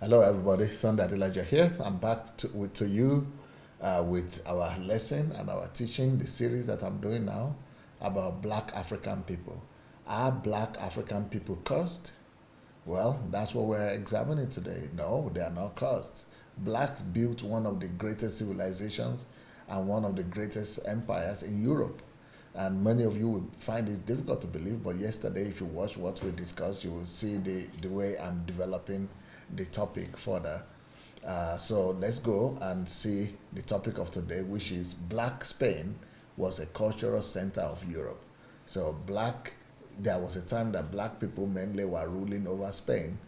Hello, everybody. Sunday Elijah here. I'm back to you with our lesson and our teaching, the series that I'm doing now about Black African people. Are Black African people cursed? Well, that's what we're examining today. No, they are not cursed. Blacks built one of the greatest civilizations and one of the greatest empires in Europe. And many of you will find it difficult to believe, but yesterday, if you watch what we discussed, you will see the way I'm developing the topic further. So let's go and see the topic of today, which is Black Spain was a cultural center of Europe. So there was a time that black people mainly were ruling over Spain,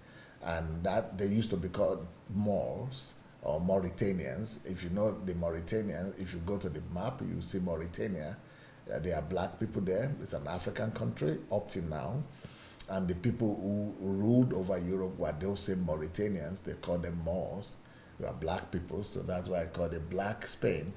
and that they used to be called Moors or Mauritanians. If you know the Mauritanians, if you go to the map, you see Mauritania. There are black people there. It's an African country up till now. And the people who ruled over Europe were those same Mauritanians. They called them Moors. They were black people, so that's why I called it Black Spain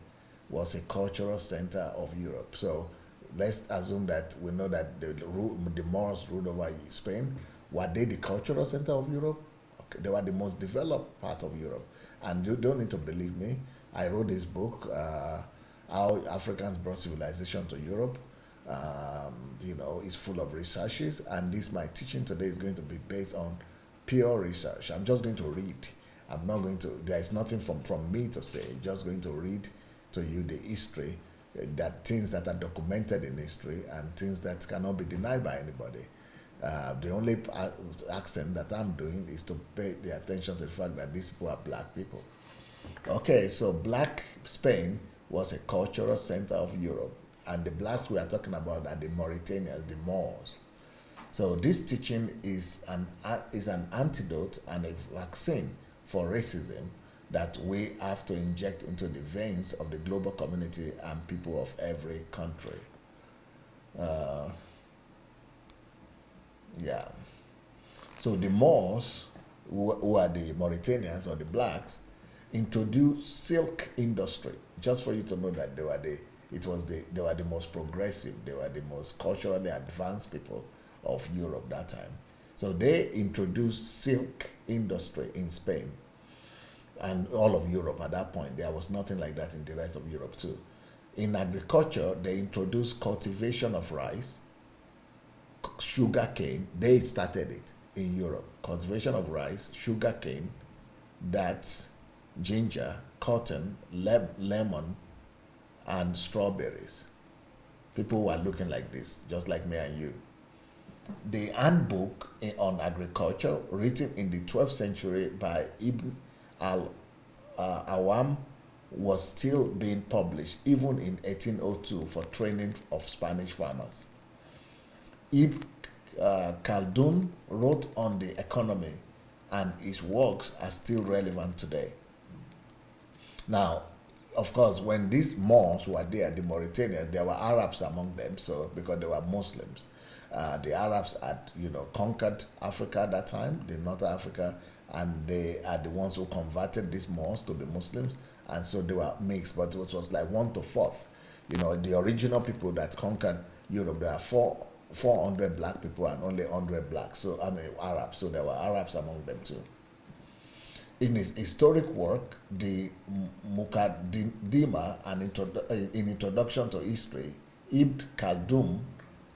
was a cultural center of Europe. So let's assume that we know that the Moors ruled over Spain. Were they the cultural center of Europe? Okay, they were the most developed part of Europe. And you don't need to believe me. I wrote this book, How Africans Brought Civilization to Europe. It's full of researches, and my teaching today is going to be based on pure research. I'm just going to read. I'm not going to, there is nothing from me to say, just going to read to you the history, that things that are documented in history and things that cannot be denied by anybody. The only accent that I'm doing is to pay the attention to the fact that these people are black people. Okay, so Black Spain was a cultural center of Europe, and the blacks we are talking about are the Mauritanians, the Moors. So this teaching is an antidote and a vaccine for racism that we have to inject into the veins of the global community and people of every country. So the Moors, who are the Mauritanians or the blacks, introduced silk industry. Just for you to know that they were the most progressive, they were the most culturally advanced people of Europe that time. So they introduced silk industry in Spain and all of Europe at that point. There was nothing like that in the rest of Europe too. In agriculture, they introduced cultivation of rice, sugar cane. They started it in Europe. Cultivation of rice, sugar cane, that's ginger, cotton, lemon, and strawberries. People who are looking like this, just like me and you. The handbook on agriculture, written in the 12th century by Ibn al-Awam, was still being published even in 1802 for training of Spanish farmers. Ibn Khaldun wrote on the economy, and his works are still relevant today. Now, of course, when these Moors were there, the Mauritanians, there were Arabs among them, so because they were Muslims. The Arabs had, conquered Africa at that time, the North Africa, and they are the ones who converted these Moors to be Muslims, and so they were mixed, but it was like 1 to 4. The original people that conquered Europe, there are 400 black people and only 100 blacks, so Arabs, so there were Arabs among them too. In his historic work, the Muqaddima, in Introduction to History, Ibn Khaldun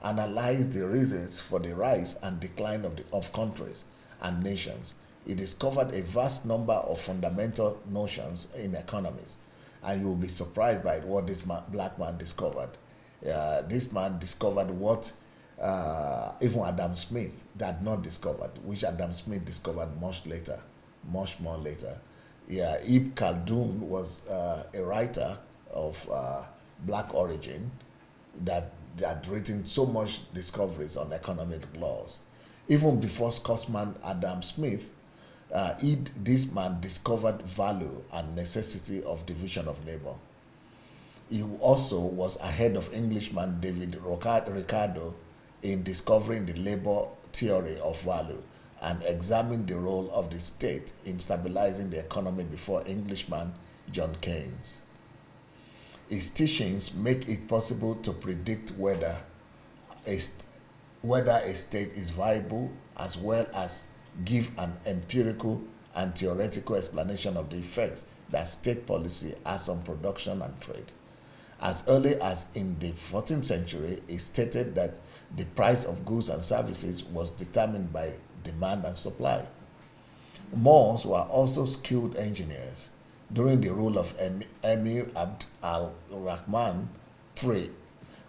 analyzed the reasons for the rise and decline of countries and nations. He discovered a vast number of fundamental notions in economics, and you will be surprised by what this black man discovered. This man discovered what even Adam Smith had not discovered, which Adam Smith discovered much more later. Ibn Khaldun was a writer of black origin that had written so much discoveries on economic laws. Even before Scotsman Adam Smith, this man discovered value and necessity of division of labor. He also was ahead of Englishman David Ricardo in discovering the labor theory of value and examine the role of the state in stabilizing the economy before Englishman John Keynes. His teachings make it possible to predict whether a state is viable, as well as give an empirical and theoretical explanation of the effects that state policy has on production and trade. As early as in the 14th century, it stated that the price of goods and services was determined by demand and supply. Moors were also skilled engineers. During the rule of Emir Abd al-Rahman III,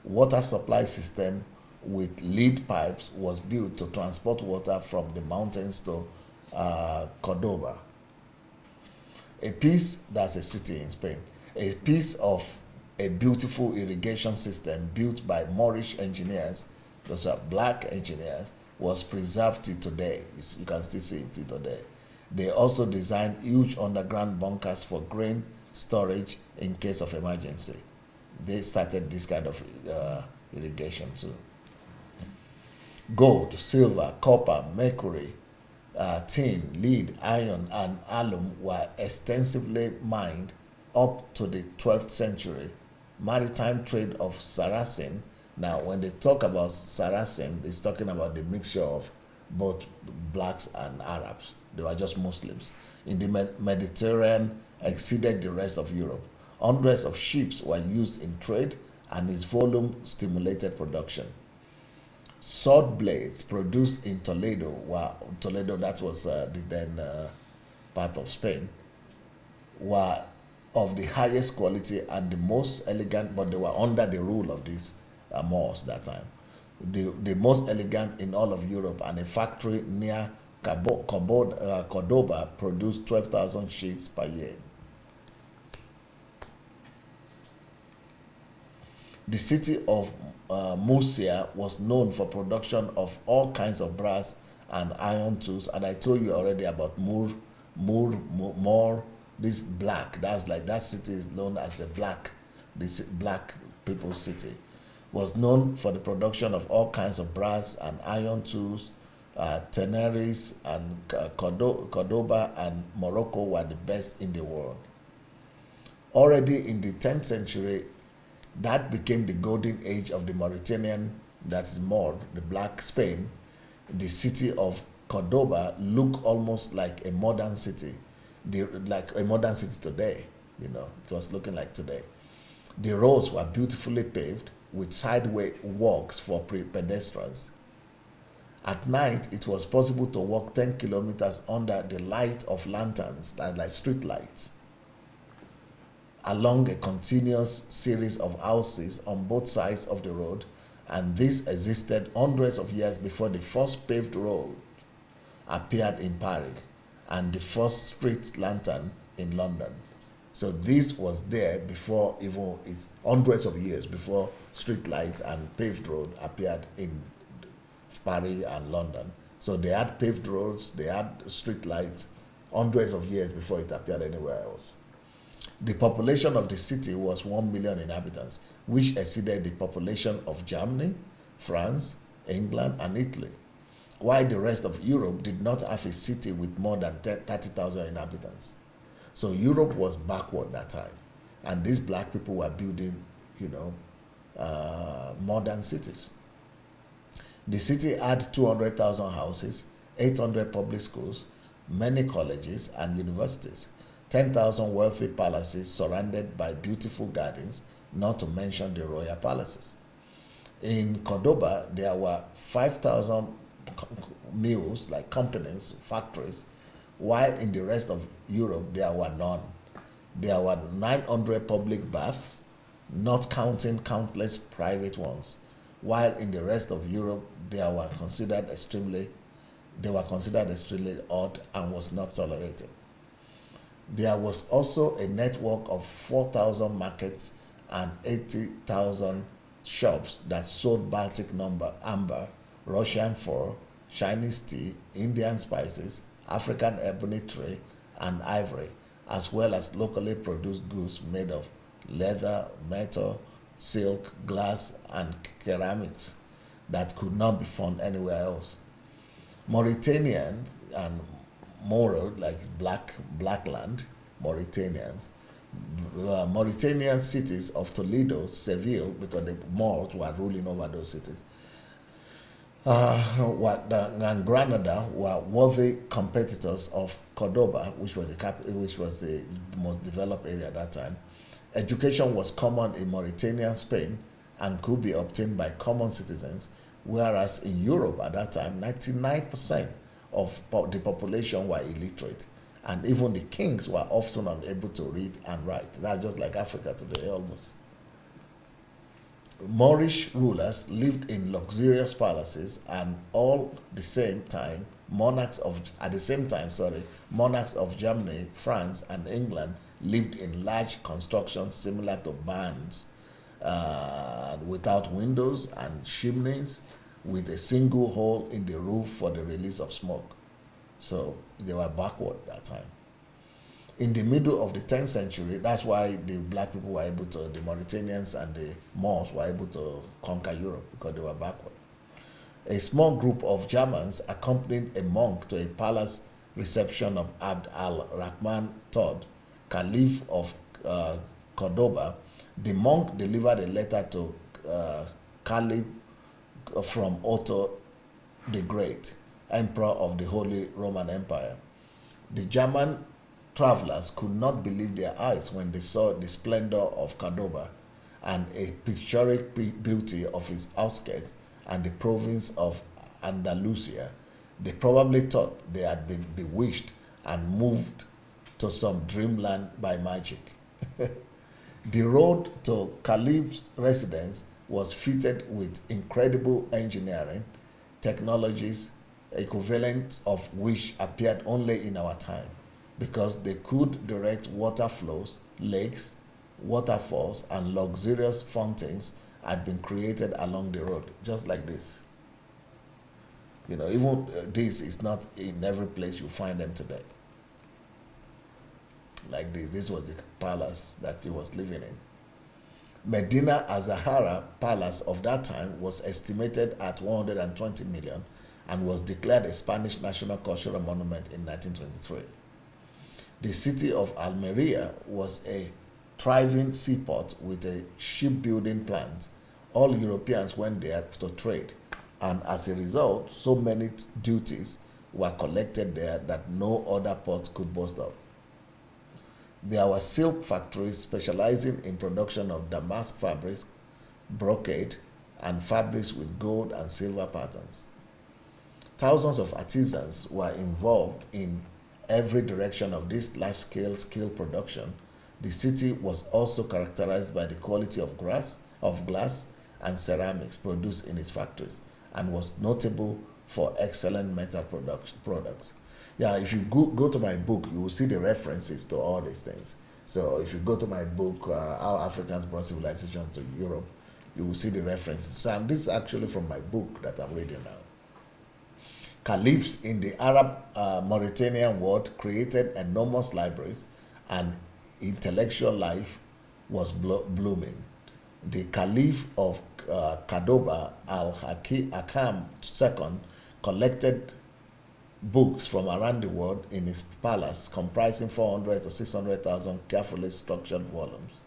water supply system with lead pipes was built to transport water from the mountains to Córdoba. That's a city in Spain. A piece of a beautiful irrigation system built by Moorish engineers, those are black engineers, was preserved till today. You can still see it till today. They also designed huge underground bunkers for grain storage in case of emergency. They started this kind of irrigation too. Gold, silver, copper, mercury, tin, lead, iron, and alum were extensively mined up to the 12th century. Maritime trade of Saracen. Now, when they talk about Saracen, it's talking about the mixture of both blacks and Arabs. They were just Muslims. In the Mediterranean, exceeded the rest of Europe. Hundreds of ships were used in trade, and its volume stimulated production. Sword blades produced in Toledo, that was the then part of Spain, were of the highest quality and the most elegant, but they were under the rule of these Moors that time. The most elegant in all of Europe, and a factory near Córdoba produced 12,000 sheets per year. The city of Murcia was known for production of all kinds of brass and iron tools, and I told you already about Moor, this black. That's like that city is known as this black people's city. Was known for the production of all kinds of brass and iron tools. Tanneries and Córdoba and Morocco were the best in the world. Already in the 10th century, that became the golden age of the Mauritanian, that's Moor, the black Spain. The city of Córdoba looked almost like a modern city, like a modern city today. It was looking like today. The roads were beautifully paved with sideway walks for pedestrians. At night, it was possible to walk 10 kilometers under the light of lanterns, like street lights, along a continuous series of houses on both sides of the road, and this existed hundreds of years before the first paved road appeared in Paris and the first street lantern in London. So this was there before, even it's hundreds of years before street lights and paved road appeared in Paris and London. So they had paved roads, they had street lights hundreds of years before it appeared anywhere else. The population of the city was 1 million inhabitants, which exceeded the population of Germany, France, England, and Italy, while the rest of Europe did not have a city with more than 30,000 inhabitants. So Europe was backward that time, and these black people were building, modern cities. The city had 200,000 houses, 800 public schools, many colleges and universities, 10,000 wealthy palaces surrounded by beautiful gardens, not to mention the royal palaces. In Córdoba, there were 5,000 mills, like companies, factories, while in the rest of Europe there were none. There were 900 public baths, not counting countless private ones, while in the rest of Europe they were considered extremely odd and was not tolerated. There was also a network of 4,000 markets and 80,000 shops that sold Baltic amber, Russian fur, Chinese tea, Indian spices, African ebony tree, and ivory, as well as locally produced goods made of leather, metal, silk, glass, and ceramics that could not be found anywhere else. Mauritanians and Moor, like black land, Mauritanians, Mauritanian cities of Toledo, Seville, because the Moors were ruling over those cities, And Granada were worthy competitors of Córdoba, which was the most developed area at that time. Education was common in Mauritanian Spain and could be obtained by common citizens, whereas in Europe at that time, 99% of the population were illiterate, and even the kings were often unable to read and write. That's just like Africa today, almost. Moorish rulers lived in luxurious palaces, and monarchs of Germany, France, and England lived in large constructions similar to barns, without windows and chimneys, with a single hole in the roof for the release of smoke. So they were backward at that time. In the middle of the 10th century, that's why the black people were able to, the Mauritanians and the Moors were able to conquer Europe, because they were backward. A small group of Germans accompanied a monk to a palace reception of Abd al-Rahman III, Caliph of Córdoba. The monk delivered a letter to Caliph from Otto the Great, Emperor of the Holy Roman Empire. The German travelers could not believe their eyes when they saw the splendor of Córdoba and a picturesque beauty of its outskirts and the province of Andalusia. They probably thought they had been bewitched and moved to some dreamland by magic. The road to Caliph's residence was fitted with incredible engineering technologies, equivalent of which appeared only in our time, because they could direct water flows, lakes, waterfalls, and luxurious fountains had been created along the road, just like this. You know, even this is not in every place you find them today. Like this. This was the palace that he was living in. Medina Azahara Palace of that time was estimated at 120 million and was declared a Spanish National Cultural Monument in 1923. The city of Almeria was a thriving seaport with a shipbuilding plant. All Europeans went there to trade, and as a result, so many duties were collected there that no other port could boast of. There were silk factories specializing in production of damask fabrics, brocade, and fabrics with gold and silver patterns. Thousands of artisans were involved in every direction of this large-scale skill production. The city was also characterized by the quality of glass and ceramics produced in its factories, and was notable for excellent metal products. Yeah, if you go to my book, you will see the references to all these things. So if you go to my book, How Africans Brought Civilization to Europe, you will see the references. So this is actually from my book that I'm reading now. Caliphs in the Arab Mauritanian world created enormous libraries, and intellectual life was blooming. The Caliph of Córdoba, al-Hakam II, collected books from around the world in his palace, comprising 400 to 600,000 carefully structured volumes.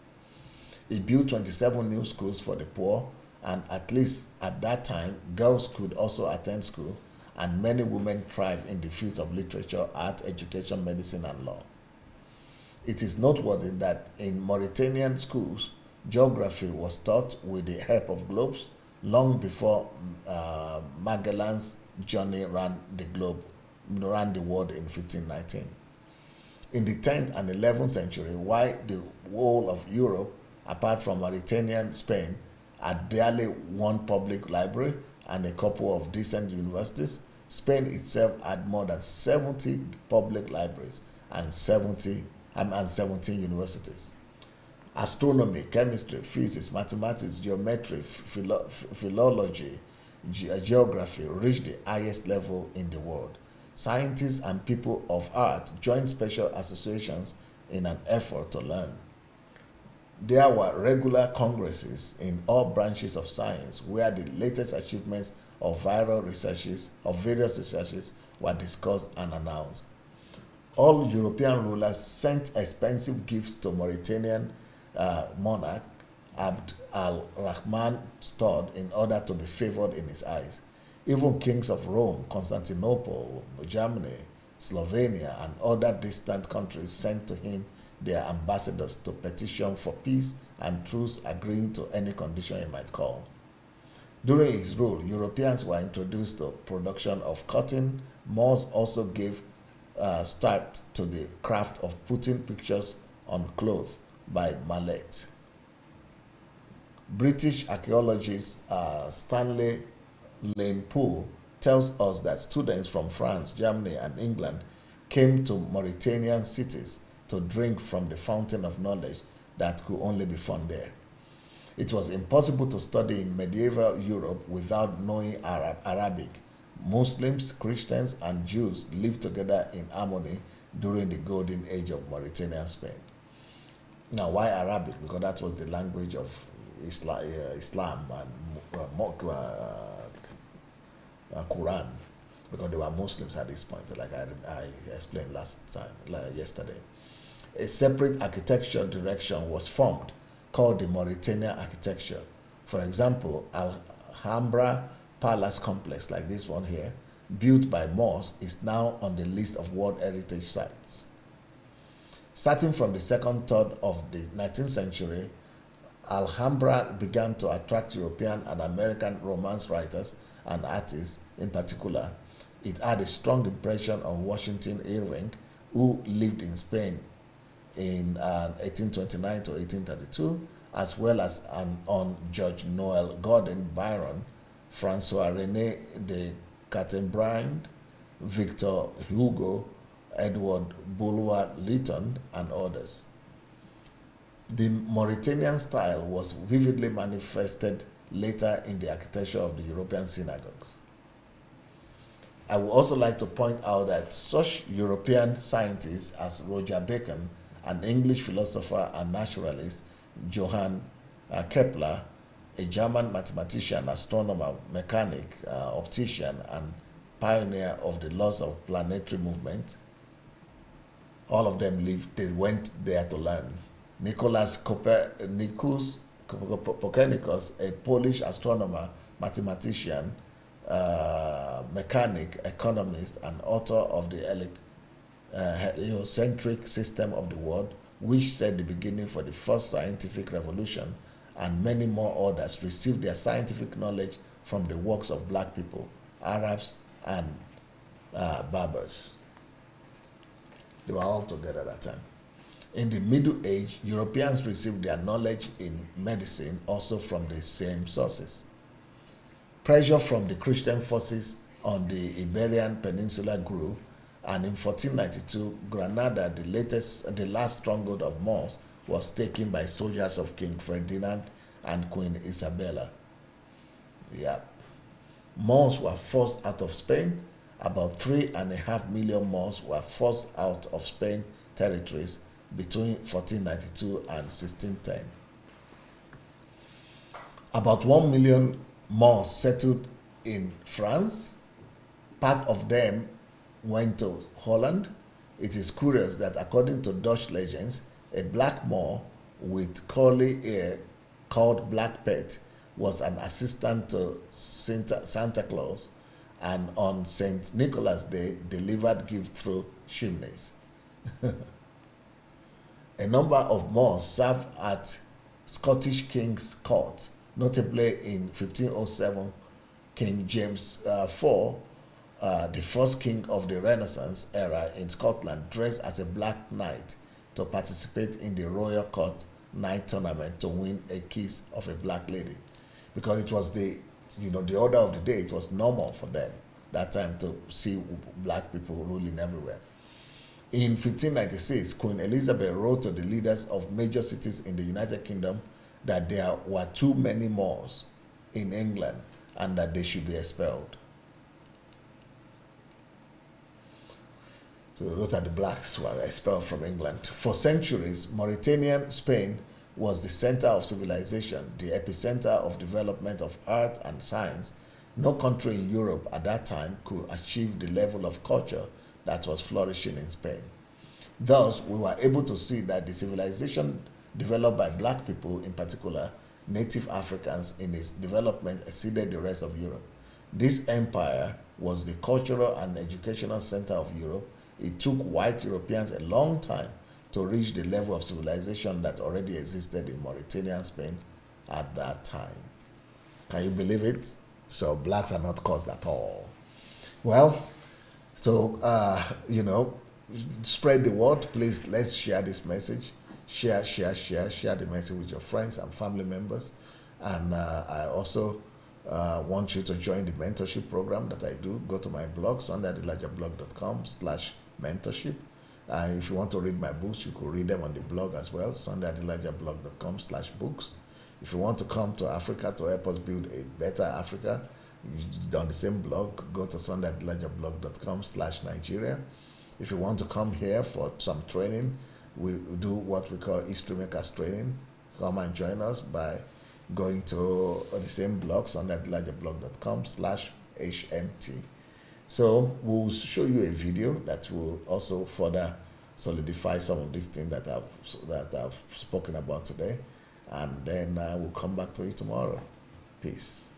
He built 27 new schools for the poor, and at least at that time, girls could also attend school, and many women thrive in the fields of literature, art, education, medicine, and law. It is noteworthy that in Mauritanian schools, geography was taught with the help of globes long before Magellan's journey around the world in 1519. In the 10th and 11th century, while the whole of Europe, apart from Mauritanian Spain, had barely one public library and a couple of decent universities, Spain itself had more than 70 public libraries and 17 universities. Astronomy, chemistry, physics, mathematics, geometry, philology, geography reached the highest level in the world. Scientists and people of art joined special associations in an effort to learn. There were regular congresses in all branches of science where the latest achievements of various researches were discussed and announced. All European rulers sent expensive gifts to Mauritanian monarch Abd al-Rahman III in order to be favored in his eyes. Even kings of Rome, Constantinople, Germany, Slovenia, and other distant countries sent to him their ambassadors to petition for peace and truce, agreeing to any condition he might call. During his rule, Europeans were introduced to production of cotton. Moors also gave start to the craft of putting pictures on clothes by mallet. British archaeologist Stanley Lane Poole tells us that students from France, Germany, and England came to Mauritanian cities to drink from the fountain of knowledge that could only be found there. It was impossible to study in medieval Europe without knowing Arabic. Muslims, Christians, and Jews lived together in harmony during the golden age of Mauritanian Spain. Now, why Arabic? Because that was the language of Islam and Quran, because they were Muslims at this point, like I explained yesterday. A separate architecture direction was formed called the Mauritanian architecture. For example, Alhambra Palace Complex, like this one here, built by Moors, is now on the list of World Heritage Sites. Starting from the second third of the 19th century, Alhambra began to attract European and American Romance writers and artists in particular. It had a strong impression on Washington Irving, who lived in Spain in 1829 to 1832, as well as on George Noel Gordon Byron, Francois René de Chateaubriand, Victor Hugo, Edward Bulwer Lytton, and others. The Mauritanian style was vividly manifested later in the architecture of the European synagogues. I would also like to point out that such European scientists as Roger Bacon, an English philosopher and naturalist, Johann Kepler, a German mathematician, astronomer, mechanic, optician, and pioneer of the laws of planetary movement, all of them they went there to learn. Nicolaus Copernicus, a Polish astronomer, mathematician, mechanic, economist, and author of the heliocentric system of the world, which set the beginning for the first scientific revolution, and many more others received their scientific knowledge from the works of black people, Arabs, and Berbers. They were all together at that time. In the Middle Age, Europeans received their knowledge in medicine also from the same sources. Pressure from the Christian forces on the Iberian Peninsula grew, and in 1492, Granada, the last stronghold of Moors, was taken by soldiers of King Ferdinand and Queen Isabella. Yeah. Moors were forced out of Spain. About 3.5 million Moors were forced out of Spain territories between 1492 and 1610. About 1 million Moors settled in France. Part of them went to Holland. It is curious that according to Dutch legends, a black Moor with curly hair called Black Pet was an assistant to Santa Claus, and on St. Nicholas Day delivered gifts through chimneys. A number of Moors served at Scottish King's Court, notably in 1507, King James IV, the first king of the Renaissance era in Scotland, dressed as a black knight to participate in the royal court night tournament to win a kiss of a black lady, because it was the order of the day. It was normal for them that time to see black people ruling everywhere. In 1596, Queen Elizabeth wrote to the leaders of major cities in the United Kingdom that there were too many Moors in England and that they should be expelled. So those are the blacks who were expelled from England. For centuries, Mauritanian Spain was the center of civilization, the epicenter of development of art and science. No country in Europe at that time could achieve the level of culture that was flourishing in Spain. Thus, we were able to see that the civilization developed by black people, in particular native Africans, in its development exceeded the rest of Europe. This empire was the cultural and educational center of Europe. It took white Europeans a long time to reach the level of civilization that already existed in Mauritanian Spain at that time. Can you believe it? So blacks are not caused at all. Well, so, you know, spread the word. Please, let's share this message. Share the message with your friends and family members. And I also want you to join the mentorship program that I do. Go to my blog, sundayadelajahblog.com/mentorship. If you want to read my books, you could read them on the blog as well, sundayadelajahblog.com/books. If you want to come to Africa to help us build a better Africa, on the same blog, go to sundayadelajahblog.com/Nigeria. If you want to come here for some training, we do what we call history makers training. Come and join us by going to the same blog, sundayadelajahblog.com/HMT. So we'll show you a video that will also further solidify some of these things that I've spoken about today, and then we'll come back to you tomorrow. Peace.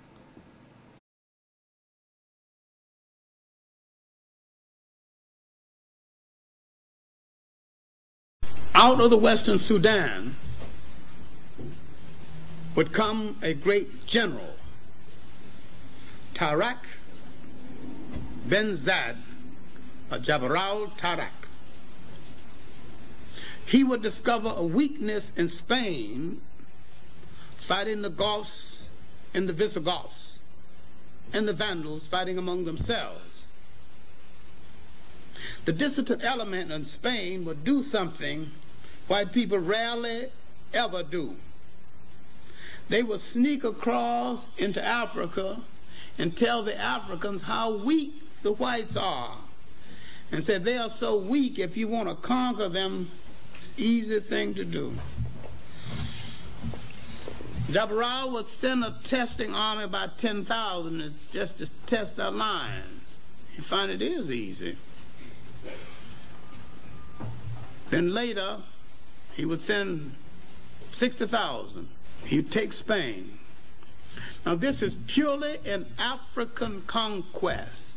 Out of the Western Sudan would come a great general, Tarak Ben Zad, Jabral Tarak. He would discover a weakness in Spain, fighting the Goths and the Visigoths, and the Vandals fighting among themselves. The dissident element in Spain would do something white people rarely ever do. They would sneak across into Africa and tell the Africans how weak the whites are, and said they are so weak, if you want to conquer them, it's an easy thing to do. Jabral would send a testing army, about 10,000, just to test their lines. You find it is easy. Then later, he would send 60,000. He'd take Spain. Now this is purely an African conquest.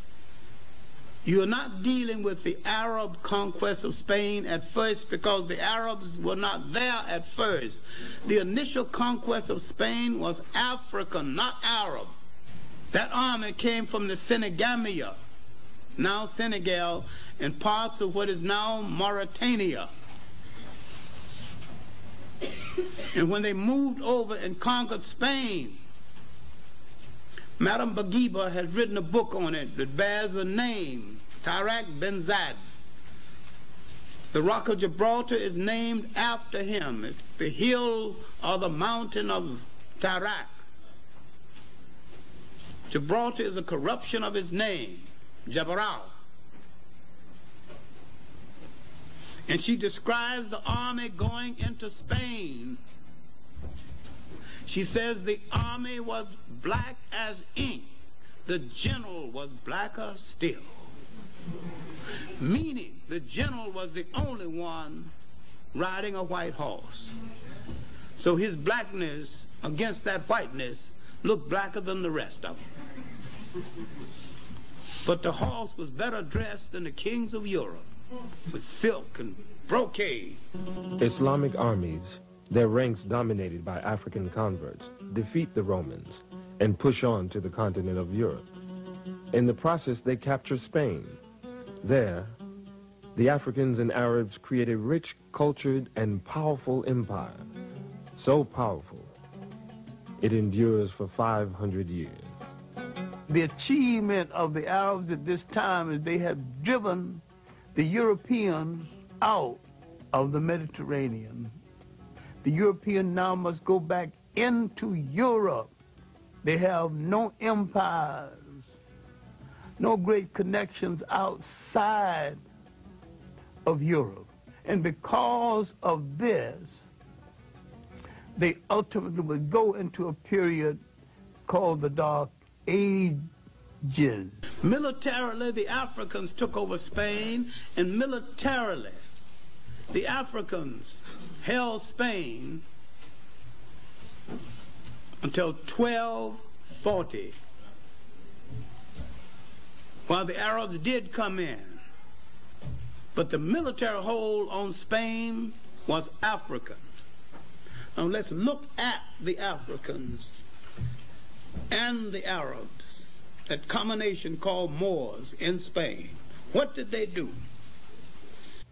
You are not dealing with the Arab conquest of Spain at first, because the Arabs were not there at first. The initial conquest of Spain was African, not Arab. That army came from the Senegamia, now Senegal, and parts of what is now Mauritania. And when they moved over and conquered Spain, Madame Bourguiba has written a book on it that bears the name Tarak Ben Zad. The Rock of Gibraltar is named after him. It's the hill or the mountain of Tarak. Gibraltar is a corruption of his name, Jabral. And she describes the army going into Spain. She says the army was black as ink. The general was blacker still. Meaning the general was the only one riding a white horse. So his blackness against that whiteness looked blacker than the rest of them. But the horse was better dressed than the kings of Europe, with silk and brocade. Islamic armies, their ranks dominated by African converts, defeat the Romans and push on to the continent of Europe. In the process, they capture Spain. There, the Africans and Arabs create a rich, cultured, and powerful empire. So powerful, it endures for 500 years. The achievement of the Arabs at this time is they have driven the Europeans out of the Mediterranean. The European now must go back into Europe. They have no empires, no great connections outside of Europe. And because of this, they ultimately would go into a period called the Dark Ages. Militarily, the Africans took over Spain, and militarily, the Africans held Spain until 1240. while the Arabs did come in. But the military hold on Spain was African. Now let's look at the Africans and the Arabs, that combination called Moors in Spain. What did they do?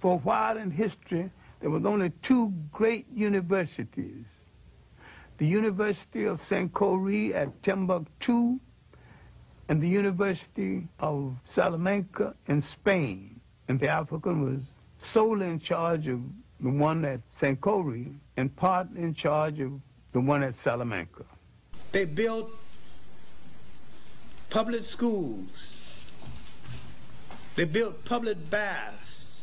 For a while in history, there was only two great universities. The University of St. Corey at Timbuktu and the University of Salamanca in Spain. And the African was solely in charge of the one at St. Corey and part in charge of the one at Salamanca. They built public schools. They built public baths.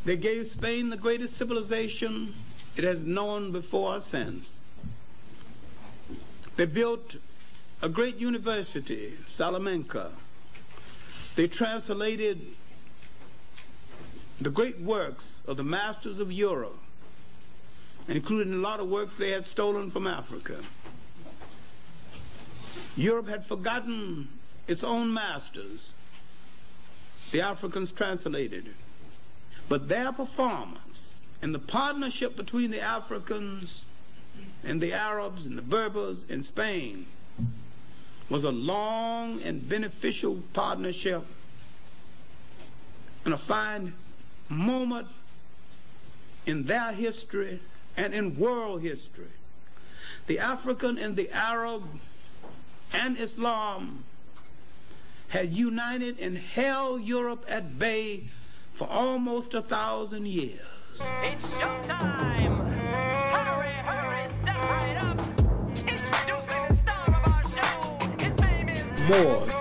They gave Spain the greatest civilization it has known before or since. They built a great university, Salamanca. They translated the great works of the masters of Europe, including a lot of works they had stolen from Africa. Europe had forgotten its own masters. The Africans translated it. But their performance and the partnership between the Africans and the Arabs and the Berbers in Spain was a long and beneficial partnership and a fine moment in their history and in world history. The African and the Arab and Islam had united and held Europe at bay for almost 1,000 years. It's showtime! Hurry, hurry, step right up! Introducing the star of our show! His name is Moors.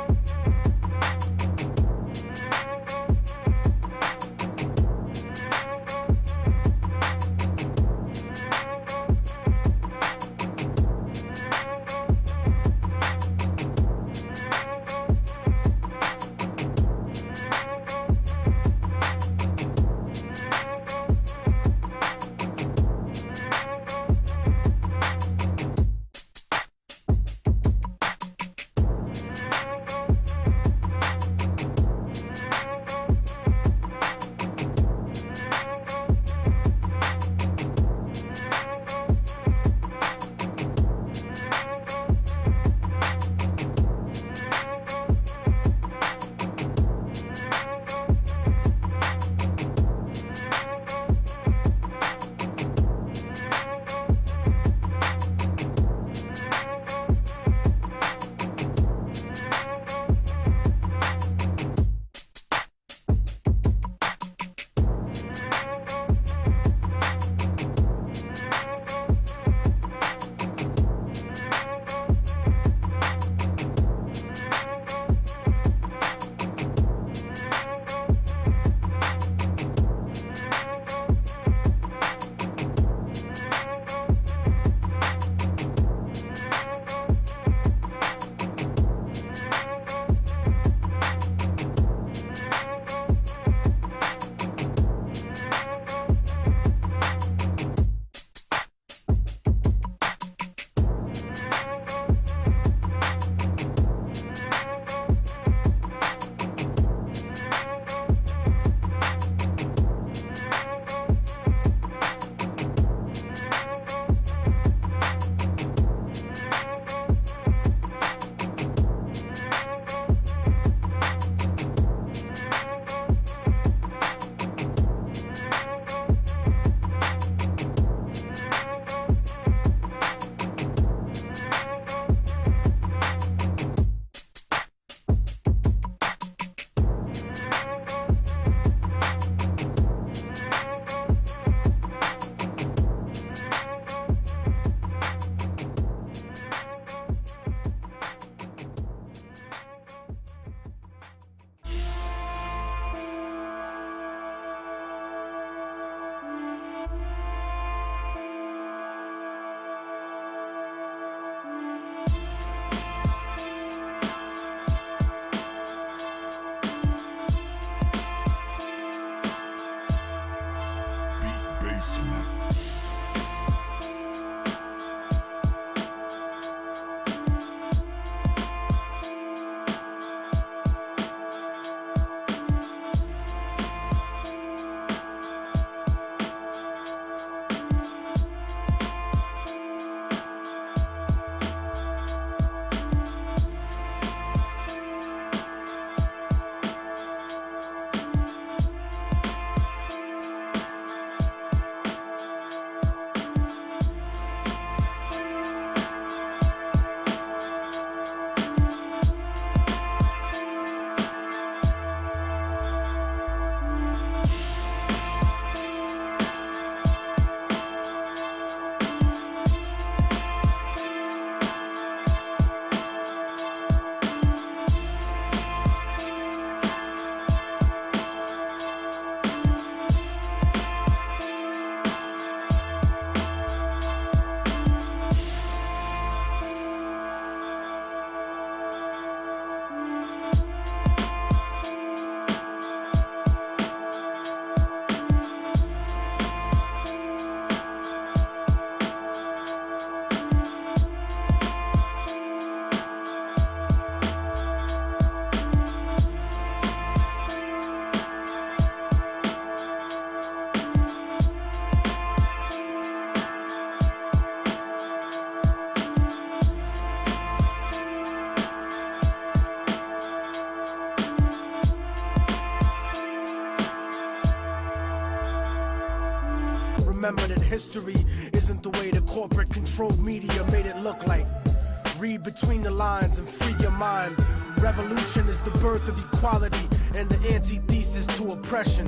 remember that history isn't the way the corporate controlled media made it look like. Read between the lines and free your mind. Revolution is the birth of equality and the antithesis to oppression.